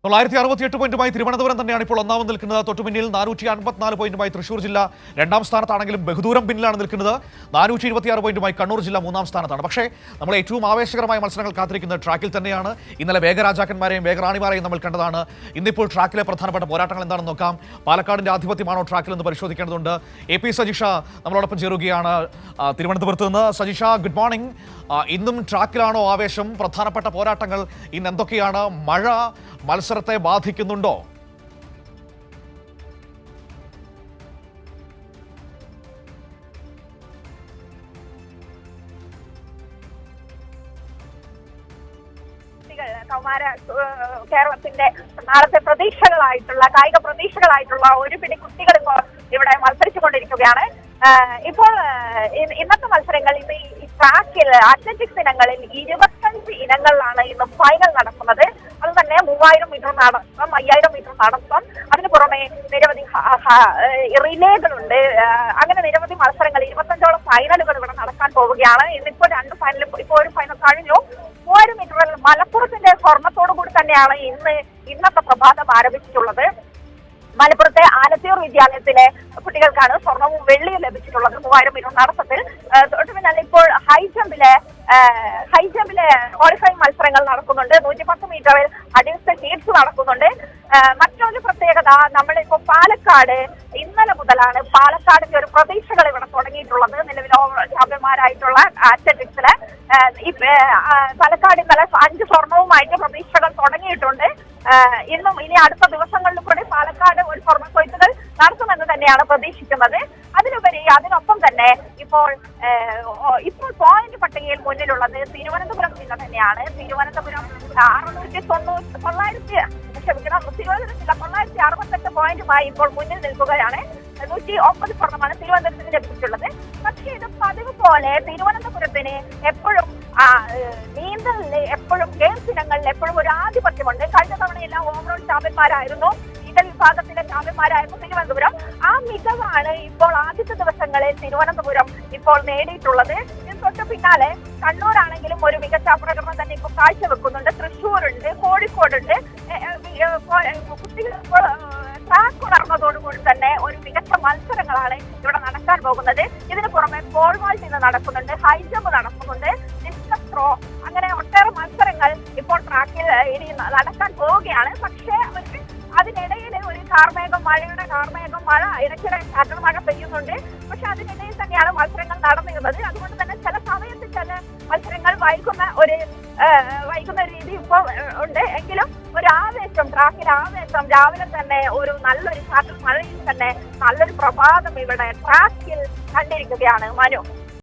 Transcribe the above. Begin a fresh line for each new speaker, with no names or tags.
968 പോയിന്റുമായി തിരുവനന്തപുരം തന്നെയാണ് ഇപ്പോൾ ഒന്നാമത് നിൽക്കുന്നത്. തൊട്ടുപിന്നിൽ 454 പോയിന്റുമായി തൃശൂർ ജില്ല രണ്ടാം സ്ഥാനത്താണെങ്കിലും ബഹുദൂരം പിന്നിലാണ് നിൽക്കുന്നത്. 426 പോയിന്റുമായി കണ്ണൂർ ജില്ല മൂന്നാം സ്ഥാനത്താണ്. പക്ഷേ നമ്മൾ ഏറ്റവും ആവേശകരമായ മത്സരങ്ങൾ കാത്തിരിക്കുന്നത് ട്രാക്കിൽ തന്നെയാണ്. ഇന്നലെ വേഗരാജാക്കന്മാരെയും വേഗറാണിമാരെയും നമ്മൾ കണ്ടതാണ്. ഇന്നിപ്പോൾ ട്രാക്കിലെ പ്രധാനപ്പെട്ട പോരാട്ടങ്ങൾ എന്താണെന്ന് നോക്കാം. പാലക്കാടിന്റെ ആധിപത്യമാണോ ട്രാക്കിൽ എന്ന് പരിശോധിക്കേണ്ടതുണ്ട്. AP സജിഷ നമ്മളോടൊപ്പം ചേരുകയാണ് തിരുവനന്തപുരത്ത് നിന്ന്. Sajisha, good morning. ഇന്നും ട്രാക്കിലാണോ ആവേശം? പ്രധാനപ്പെട്ട പോരാട്ടങ്ങൾ ഇന്ന് എന്തൊക്കെയാണ്? മഴ മത്സരത്തെ ബാധിക്കുന്നുണ്ടോ?
കൗമാര കേരളത്തിന്റെ നാളത്തെ പ്രതീക്ഷകളായിട്ടുള്ള കായിക പ്രതീക്ഷകളായിട്ടുള്ള ഒരു പിടി കുട്ടികൾ ഇപ്പോൾ ഇവിടെ മത്സരിച്ചുകൊണ്ടിരിക്കുകയാണ്. ഇപ്പോൾ ഇന്നത്തെ മത്സരങ്ങൾ ഇന്ന് ഈ ട്രാക്കിൽ അത്ലറ്റിക്സ് ഇനങ്ങളിൽ 25 ഇനങ്ങളിലാണ് ഇന്ന് ഫൈനൽ നടക്കുന്നത്. അത് തന്നെ 3000 മീറ്റർ നടത്തം, 5000 മീറ്റർ നടത്തം, അതിനു പുറമെ നിരവധി റിലേകളുണ്ട്. അങ്ങനെ നിരവധി മത്സരങ്ങൾ, 25ഓളം ഫൈനലുകൾ ഇവിടെ നടക്കാൻ പോവുകയാണ്. ഇന്നിപ്പോ രണ്ട് ഫൈനൽ, ഇപ്പൊ ഒരു ഫൈനൽ കഴിഞ്ഞു. 3000 മീറ്ററിൽ മലപ്പുറത്തിന്റെ സ്വർണത്തോടു കൂടി തന്നെയാണ് ഇന്നത്തെ പ്രഭാതം ആരംഭിച്ചിട്ടുള്ളത്. മലപ്പുറത്തെ ആലത്തിയൂർ വിദ്യാലയത്തിലെ കുട്ടികൾക്കാണ് സ്വർണവും വെള്ളിയും ലഭിച്ചിട്ടുള്ളത് 3000 മീറ്റർ നടത്തത്തിൽ. തൊട്ടു പിന്നാലെ ഇപ്പോൾ ഹൈജമ്പിലെ ക്വാളിഫയിങ് മത്സരങ്ങൾ നടക്കുന്നുണ്ട്. 110 മീറ്ററിൽ അഡ്വാൻസ്ഡ് ഹീറ്റ്സ് നടക്കുന്നുണ്ട്. മറ്റൊരു പ്രത്യേകത, നമ്മളിപ്പോ പാലക്കാട് ഇന്നലെ മുതലാണ് പാലക്കാടിന്റെ ഒരു പ്രതീക്ഷകൾ ഇവിടെ തുടങ്ങിയിട്ടുള്ളത്. നിലവിലെ ചാമ്പ്യന്മാരായിട്ടുള്ള അത്ലറ്റിക്സില് പാലക്കാട് ഇന്നലെ 5 സ്വർണവുമായിട്ട് പ്രതീക്ഷകൾ തുടങ്ങിയിട്ടുണ്ട്. ഇനി അടുത്ത ദിവസങ്ങളിലും കൂടി പാലക്കാട് ഒരു സ്വർണ്ണ കൊയ്ത്തുകൾ നടത്തുമെന്ന് തന്നെയാണ് പ്രതീക്ഷിക്കുന്നത്. അതിനൊപ്പം തന്നെ ഇപ്പോൾ പോയിന്റ് പട്ടികയിൽ മുന്നിലുള്ളത് തിരുവനന്തപുരം ജില്ല തന്നെയാണ്. തിരുവനന്തപുരം ജില്ല 968 പോയിന്റുമായി ഇപ്പോൾ മുന്നിൽ നിൽക്കുകയാണ്. 109 സ്വർണ്ണമാണ് തിരുവനന്തപുരത്തിന് ലഭിച്ചിട്ടുള്ളത്. പക്ഷേ ഇത് പതിവ് പോലെ തിരുവനന്തപുരത്തിന് എപ്പോഴും നീന്തലില്, എപ്പോഴും ഗെയിംസ് ഇനങ്ങളിൽ എപ്പോഴും ഒരു ആധിപത്യമുണ്ട്. കഴിഞ്ഞ തവണയെല്ലാം ഓവറോൾ ചാമ്പ്യന്മാരായിരുന്നു, നീന്തൽ വിഭാഗത്തിലെ ചാമ്പ്യന്മാരായിരുന്നു തിരുവനന്തപുരം. ആ മികവാണ് ഇപ്പോൾ ആദ്യത്തെ ദിവസങ്ങളിൽ തിരുവനന്തപുരം ഇപ്പോൾ നേടിയിട്ടുള്ളത്. ഇതിന് തൊട്ട് പിന്നാലെ കണ്ണൂരാണെങ്കിലും ഒരു മികച്ച പ്രകടനം തന്നെ ഇപ്പോൾ കാഴ്ചവെക്കുന്നുണ്ട്. തൃശ്ശൂരുണ്ട്, കോഴിക്കോടുണ്ട്. കുട്ടികൾ ട്രാക്ക് ഉണർന്നതോടുകൂടി തന്നെ ഒരു മികച്ച മത്സരങ്ങളാണ് ഇവിടെ നടക്കാൻ പോകുന്നത്. ഇതിന് പുറമെ പോൾ വാൾട്ട് ഇന്ന് നടക്കുന്നുണ്ട്, ഹൈ ജമ്പ് നടക്കുന്നുണ്ട്, ഡിസ്കസ് ത്രോ, അങ്ങനെ ഒട്ടേറെ മത്സരങ്ങൾ ഇപ്പോൾ ട്രാക്കിൽ ഇനി നടക്കാൻ പോവുകയാണ്. പക്ഷേ അതിനിടയിൽ ഒരു മഴയുടെ കാർമേഘം, ഇടയ്ക്കിടെ ചാറ്റൽ മഴ പെയ്യുന്നുണ്ട്. പക്ഷെ അതിനിടയിൽ തന്നെയാണ് മത്സരങ്ങൾ നടന്നിരുന്നത്. അതുകൊണ്ട് തന്നെ ചില സമയത്ത് ചില മത്സരങ്ങൾ വൈകുന്ന രീതി ഇപ്പോൾ ഉണ്ട്. എങ്കിലും ട്രാക്കിൽ ആവേശം രാവിലെ തന്നെ ഒരു നല്ലൊരു ചാറ്റൽ മഴയിൽ തന്നെ നല്ലൊരു പ്രഭാതം ഇവിടെ ട്രാക്കിൽ കണ്ടിരിക്കുകയാണ് മനു.